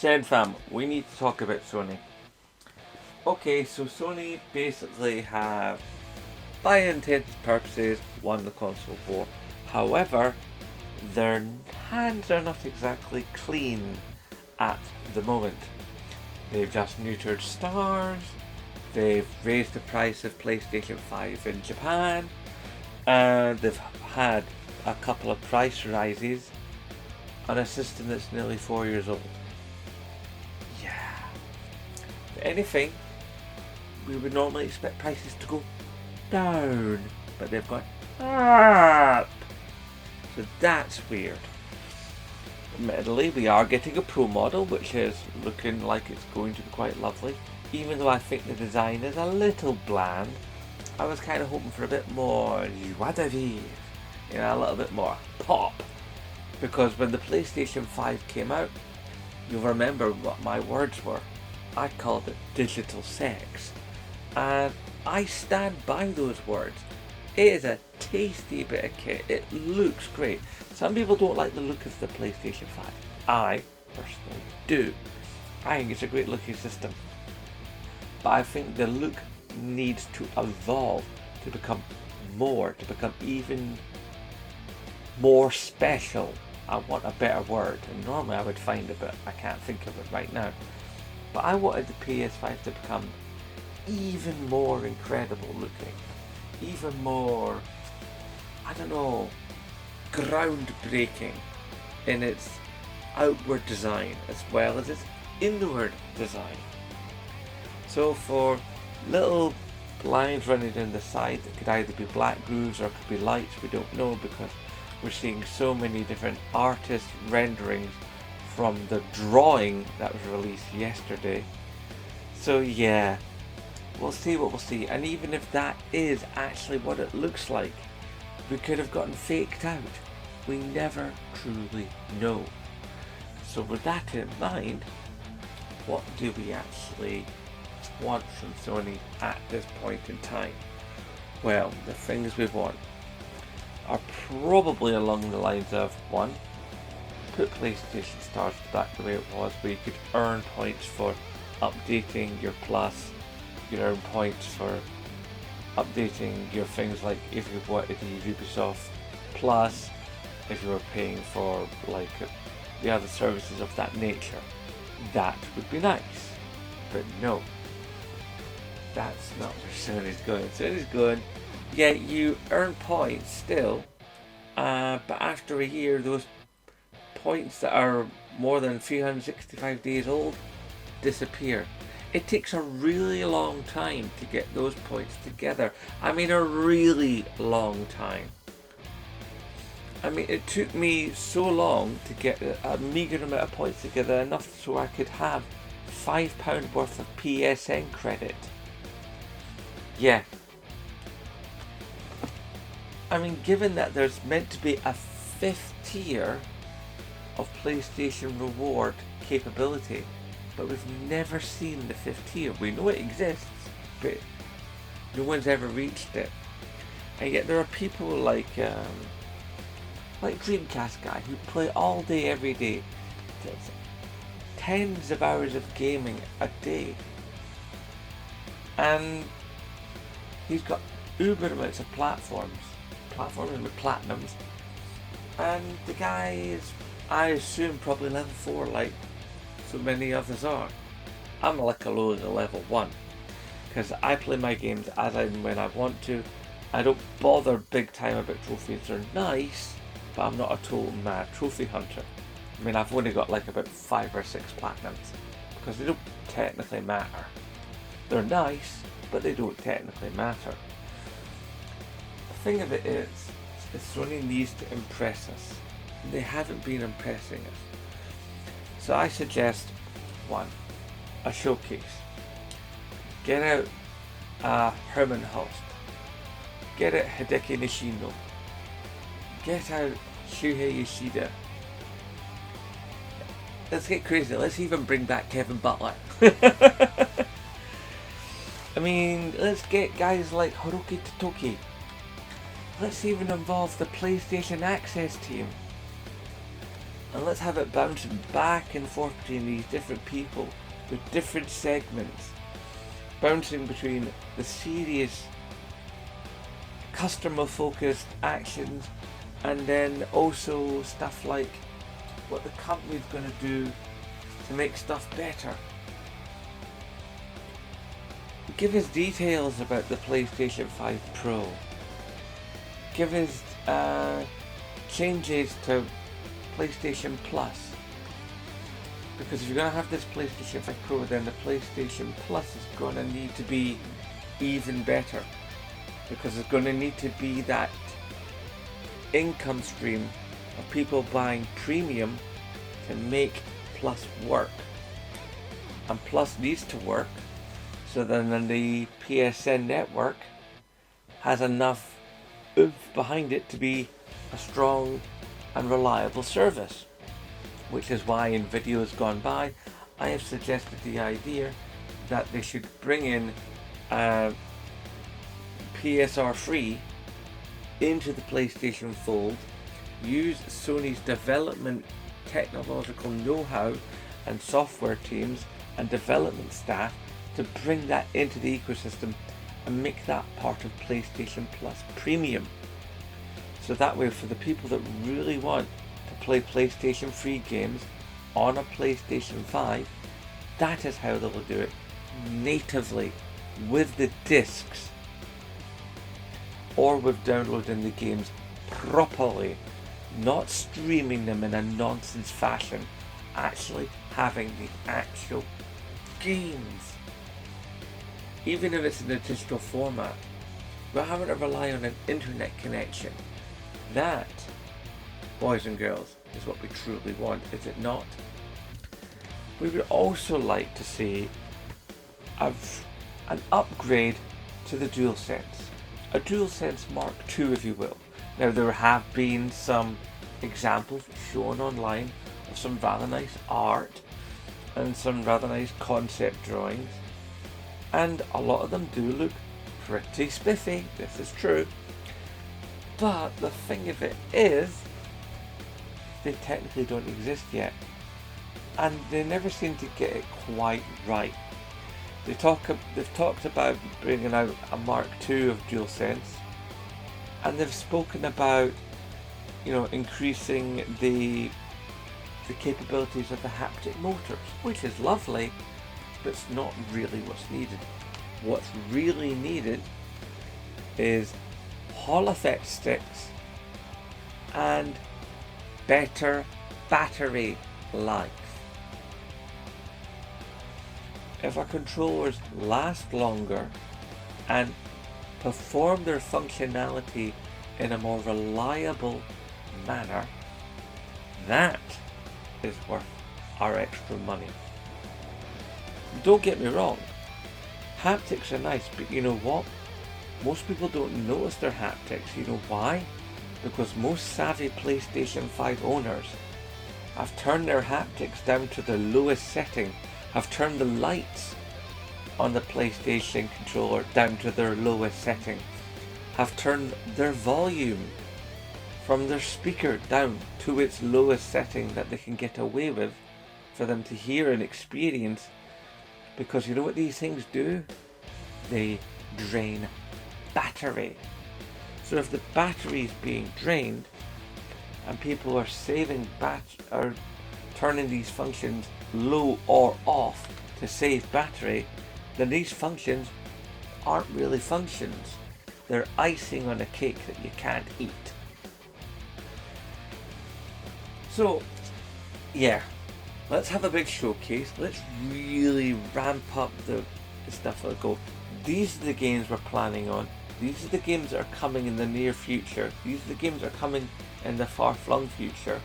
Jen fam, we need to talk about Sony. Okay, so Sony basically have, by intents and purposes, won the console war. However, their hands are not exactly clean at the moment. They've just neutered stars, they've raised the price of PlayStation 5 in Japan, and they've had a couple of price rises on a system that's nearly 4 years old. Yeah. If anything, we would normally expect prices to go down, but they've gone up. So that's weird. Admittedly, we are getting a Pro model, which is looking like it's going to be quite lovely. Even though I think the design is a little bland, I was kind of hoping for a bit more joie de vivre, a little bit more pop. Because when the PlayStation 5 came out, you'll remember what my words were. I called it digital sex. And I stand by those words. It is a tasty bit of kit. It looks great. Some people don't like the look of the PlayStation 5. I personally do. I think it's a great looking system. But I think the look needs to evolve to become even more special. I want a better word, and normally I would find it, but I can't think of it right now. But I wanted the PS5 to become even more incredible looking, even more, groundbreaking in its outward design as well as its inward design. So for little lines running down the side that could either be black grooves or could be lights, we don't know, because we're seeing so many different artist renderings from the drawing that was released yesterday. So yeah, we'll see what we'll see. And even if that is actually what it looks like, we could have gotten faked out. We never truly know. So with that in mind, what do we actually want from Sony at this point in time? Well, the things we want are probably along the lines of, one, put PlayStation Stars back the way it was, where you could earn points for updating your Plus, you could earn points for updating your things, like if you wanted to use Ubisoft Plus, if you were paying for like the other services of that nature. That would be nice. But no, that's not where Sony's going. Sony's going, yeah, you earn points still, but after a year, those points that are more than 365 days old disappear. It takes a really long time to get those points together. I mean, a really long time. I mean, it took me so long to get a meagre amount of points together, enough so I could have £5 worth of PSN credit. Yeah. I mean, given that there's meant to be a 5th tier of PlayStation Reward capability, but we've never seen the 5th tier. We know it exists, but no one's ever reached it. And yet there are people like Dreamcast guy who play all day, every day, tens of hours of gaming a day, and he's got uber amounts of platforms with platinums, and the guy is, I assume, probably level 4 like so many others are. I'm like a low level 1 because I play my games as and when I want to. I don't bother big time about trophies. They're nice, but I'm not a total mad trophy hunter. I mean, I've only got like about 5 or 6 platinums because they don't technically matter. They're nice, but they don't technically matter. The thing of it is Sony needs to impress us. They haven't been impressing us. So I suggest, one, a showcase. Get out Herman Hulst. Get out Hideki Nishino. Get out Shuhei Yoshida. Let's get crazy. Let's even bring back Kevin Butler. I mean, let's get guys like Hiroki Totoki. Let's even involve the PlayStation Access team. and let's have it bouncing back and forth between these different people with different segments, bouncing between the serious customer focused actions and then also stuff like what the company's going to do to make stuff better. Give us details about the PlayStation 5 Pro. Give us changes to PlayStation Plus. Because if you're going to have this PlayStation 5 Pro, then the PlayStation Plus is going to need to be even better. Because it's going to need to be that income stream of people buying premium to make Plus work. And Plus needs to work so then the PSN network has enough oomph behind it to be a strong and reliable service. Which is why in videos gone by I have suggested the idea that they should bring in PSR free into the PlayStation fold, use Sony's development technological know-how and software teams and development staff to bring that into the ecosystem and make that part of PlayStation Plus Premium. So that way for the people that really want to play PlayStation free games on a PlayStation 5, that is how they will do it, natively with the discs, or with downloading the games properly, not streaming them in a nonsense fashion, actually having the actual games. Even if it's in a digital format, we're having to rely on an internet connection. That, boys and girls, is what we truly want, is it not? We would also like to see an upgrade to the DualSense. A DualSense Mark II, if you will. Now there have been some examples shown online of some rather nice art and some rather nice concept drawings, and a lot of them do look pretty spiffy, this is true, but the thing of it is they technically don't exist yet, and they never seem to get it quite right. They've talked about bringing out a Mark II of DualSense, and they've spoken about, increasing the capabilities of the haptic motors, which is lovely, but it's not really what's needed. What's really needed is Hall effect sticks and better battery life. If our controllers last longer and perform their functionality in a more reliable manner, that is worth our extra money. Don't get me wrong, haptics are nice, but you know what? Most people don't notice their haptics. You know why? Because most savvy PlayStation 5 owners have turned their haptics down to the lowest setting, have turned the lights on the PlayStation controller down to their lowest setting, have turned their volume from their speaker down to its lowest setting that they can get away with for them to hear and experience, because you know what these things do? They drain battery. So if the battery is being drained and people are turning these functions low or off to save battery, then these functions aren't really functions. They're icing on a cake that you can't eat. So, yeah, let's have a big showcase. Let's really ramp up the stuff. Let's go. These are the games we're planning on. These are the games that are coming in the near future. These are the games that are coming in the far-flung future.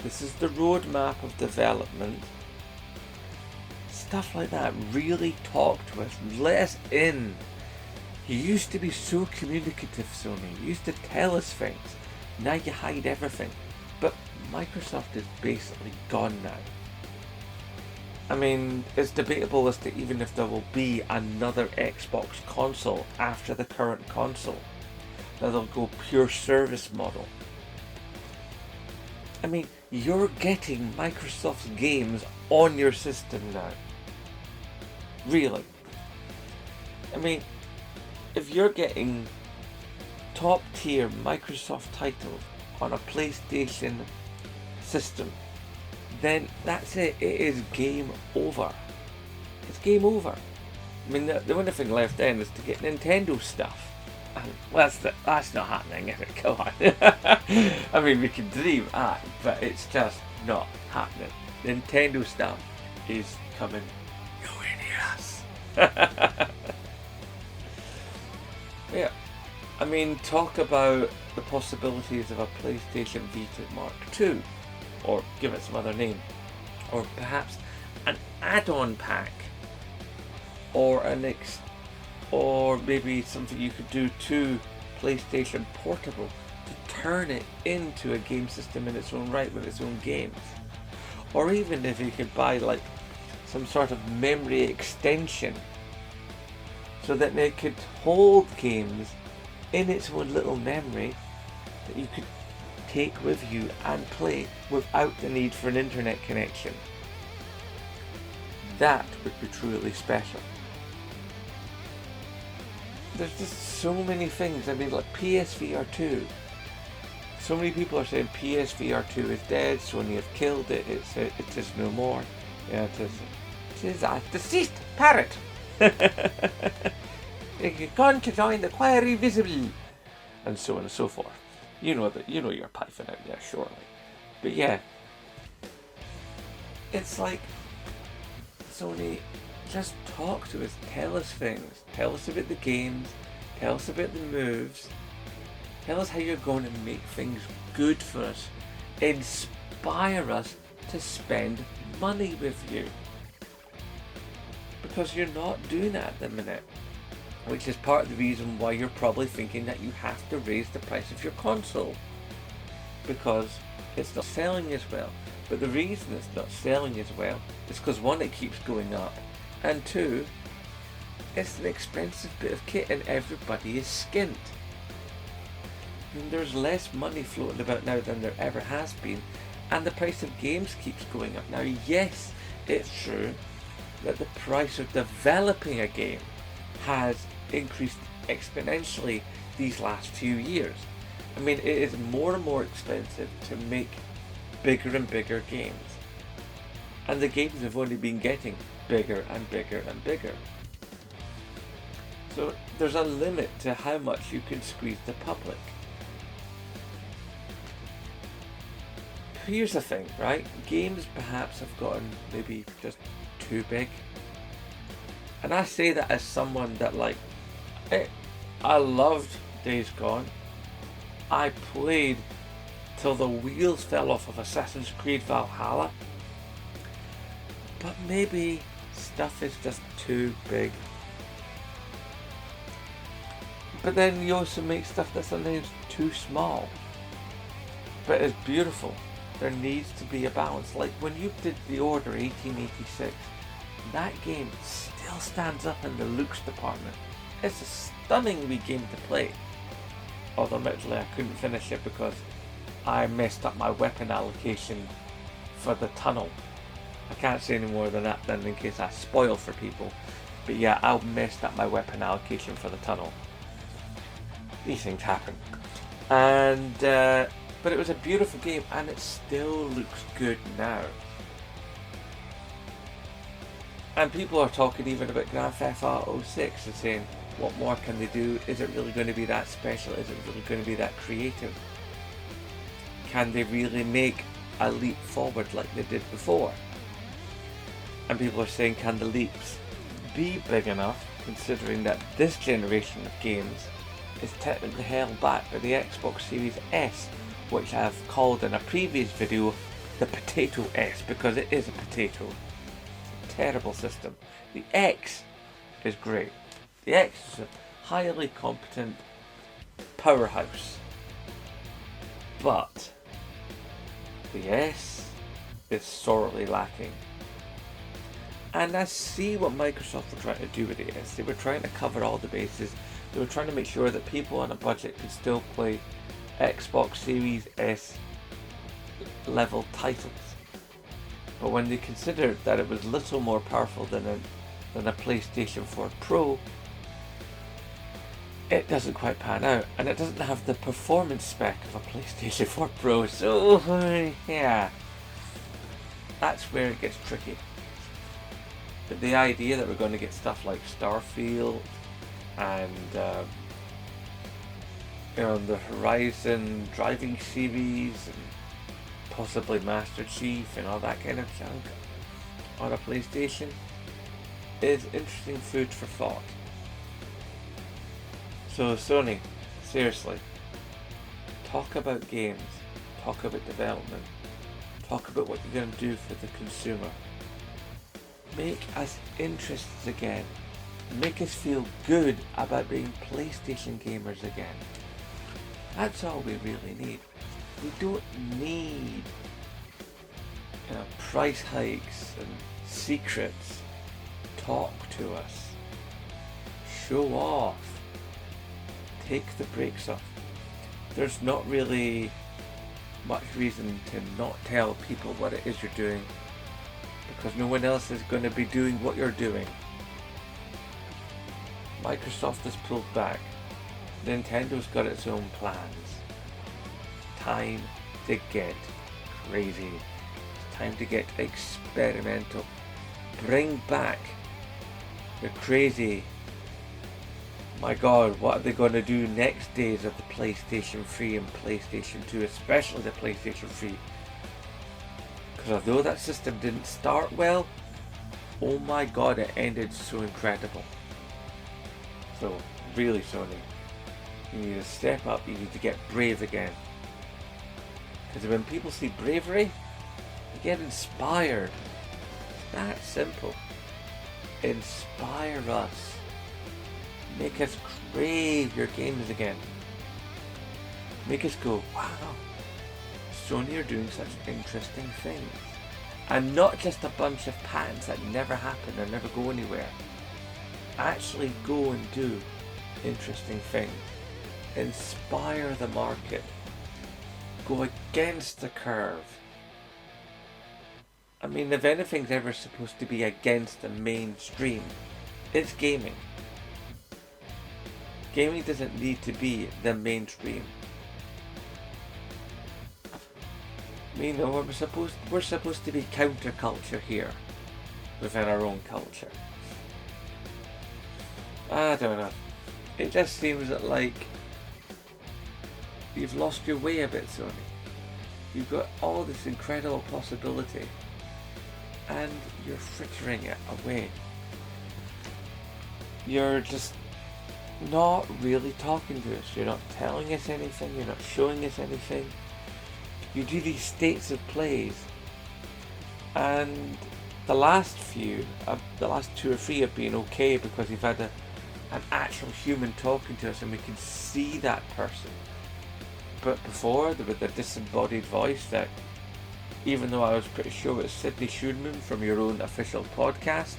This is the roadmap of development. Stuff like that. Really talk to us. Let us in. You used to be so communicative, Sony. You used to tell us things. Now you hide everything. But Microsoft is basically gone now. I mean, it's debatable as to even if there will be another Xbox console after the current console. Now they'll go pure service model. I mean, you're getting Microsoft's games on your system now. Really. I mean, if you're getting top tier Microsoft titles on a PlayStation system, then that's it. It is game over. It's game over. I mean, the only thing left then is to get Nintendo stuff. Well, that's not happening, is it? Come on. I mean, we can dream at, but it's just not happening. Nintendo stuff is coming nowhere near us. Yeah. I mean, talk about the possibilities of a PlayStation Vita Mark II, or give it some other name, or perhaps an add-on pack, or or maybe something you could do to PlayStation Portable to turn it into a game system in its own right with its own games. Or even if you could buy like some sort of memory extension so that it could hold games in its own little memory that you could take with you and play without the need for an internet connection. That would be truly special. There's just so many things. I mean, like PSVR 2. So many people are saying PSVR 2 is dead, Sony have killed it, it is no more. Yeah, it is a deceased parrot. You're gone to join the Quarry Visible, and so on and so forth. You know your Python out there, surely. But yeah, it's like, Sony, just talk to us, tell us things, tell us about the games, tell us about the moves, tell us how you're going to make things good for us, inspire us to spend money with you. Because you're not doing that at the minute, which is part of the reason why you're probably thinking that you have to raise the price of your console, because it's not selling as well. But the reason it's not selling as well is because, one, it keeps going up, and two, it's an expensive bit of kit and everybody is skint. I mean, there's less money floating about now than there ever has been, and the price of games keeps going up. Now, yes, it's true that the price of developing a game has increased exponentially these last few years. I mean, it is more and more expensive to make bigger and bigger games, and the games have only been getting bigger and bigger and bigger. So there's a limit to how much you can squeeze the public. Here's the thing, right? Games perhaps have gotten maybe just too big. And I say that as someone that, like, I loved Days Gone. I played till the wheels fell off of Assassin's Creed Valhalla. But maybe stuff is just too big. But then you also make stuff that's sometimes too small, but it's beautiful. There needs to be a balance. Like when you did The Order 1886, that game still stands up in the looks department. It's a stunning wee game to play. Although admittedly I couldn't finish it because I messed up my weapon allocation for the tunnel. I can't say any more than that then in case I spoil for people. But yeah, I messed up my weapon allocation for the tunnel. These things happen. And but it was a beautiful game and it still looks good now. And people are talking even about Grand Theft Auto 6 and saying, what more can they do? Is it really going to be that special? Is it really going to be that creative? Can they really make a leap forward like they did before? And people are saying, can the leaps be big enough, considering that this generation of games is technically held back by the Xbox Series S, which I've called in a previous video the Potato S, because it is a potato. It's a terrible system. The X is great. The X is a highly competent powerhouse, but the S is sorely lacking. And I see what Microsoft were trying to do with the S. They were trying to cover all the bases. They were trying to make sure that people on a budget could still play Xbox Series S level titles. But when they considered that it was little more powerful than a PlayStation 4 Pro, it doesn't quite pan out, and it doesn't have the performance spec of a PlayStation 4 Pro. So yeah, that's where it gets tricky. But the idea that we're going to get stuff like Starfield and the Horizon driving series and possibly Master Chief and all that kind of junk on a PlayStation is interesting food for thought. So Sony, seriously, talk about games, talk about development, talk about what you're going to do for the consumer. Make us interested again. Make us feel good about being PlayStation gamers again. That's all we really need. We don't need price hikes and secrets. Talk to us. Show off. Take the brakes off. There's not really much reason to not tell people what it is you're doing, because no one else is going to be doing what you're doing. Microsoft has pulled back. Nintendo's got its own plans. Time to get crazy. It's time to get experimental. Bring back the crazy, my god, what are they going to do next days of the PlayStation 3 and PlayStation 2, especially the PlayStation 3. Because although that system didn't start well, oh my god, it ended so incredible. So really, Sony, you need to step up, you need to get brave again. Because when people see bravery, they get inspired. It's that simple. Inspire us. Make us crave your games again. Make us go, wow, Sony are doing such interesting things. And not just a bunch of patents that never happen or never go anywhere. Actually go and do interesting things. Inspire the market. Go against the curve. I mean, if anything's ever supposed to be against the mainstream, it's gaming. Gaming doesn't need to be the mainstream. I mean, we're supposed to be counterculture here within our own culture. I don't know. It just seems that like you've lost your way a bit, Sony. You've got all this incredible possibility and you're frittering it away. You're just not really talking to us. You're not telling us anything. You're not showing us anything. You do these states of plays, and the last few, the last 2 or 3 have been okay because we've had an actual human talking to us and we can see that person. But before, there was the disembodied voice that, even though I was pretty sure it was Sydney Schoonman from your own official podcast,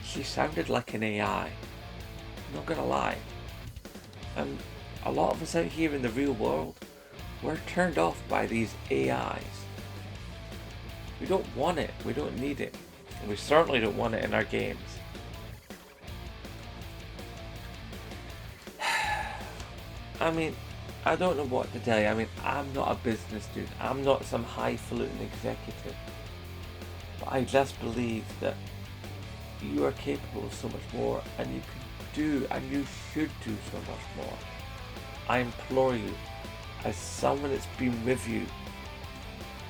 she sounded like an AI. I'm not gonna lie. And a lot of us out here in the real world, we're turned off by these AIs. We don't want it, we don't need it, and we certainly don't want it in our games. I mean, I don't know what to tell you. I mean, I'm not a business dude. I'm not some highfalutin executive. But I just believe that you are capable of so much more, and you can do, and you should do so much more. I implore you, as someone that's been with you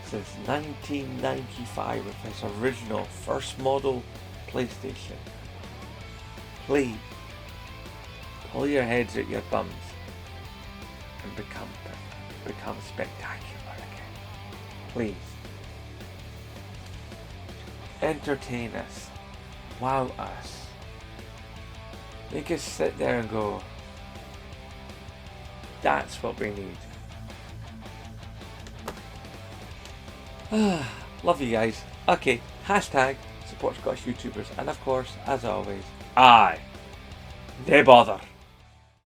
since 1995 with this original first model PlayStation, please pull your heads out your bums and become spectacular again. Please. Entertain us. Wow us. Make us sit there and go, that's what we need. Love you guys. Okay, hashtag support Scottish YouTubers, and of course, as always, aye, nae bother.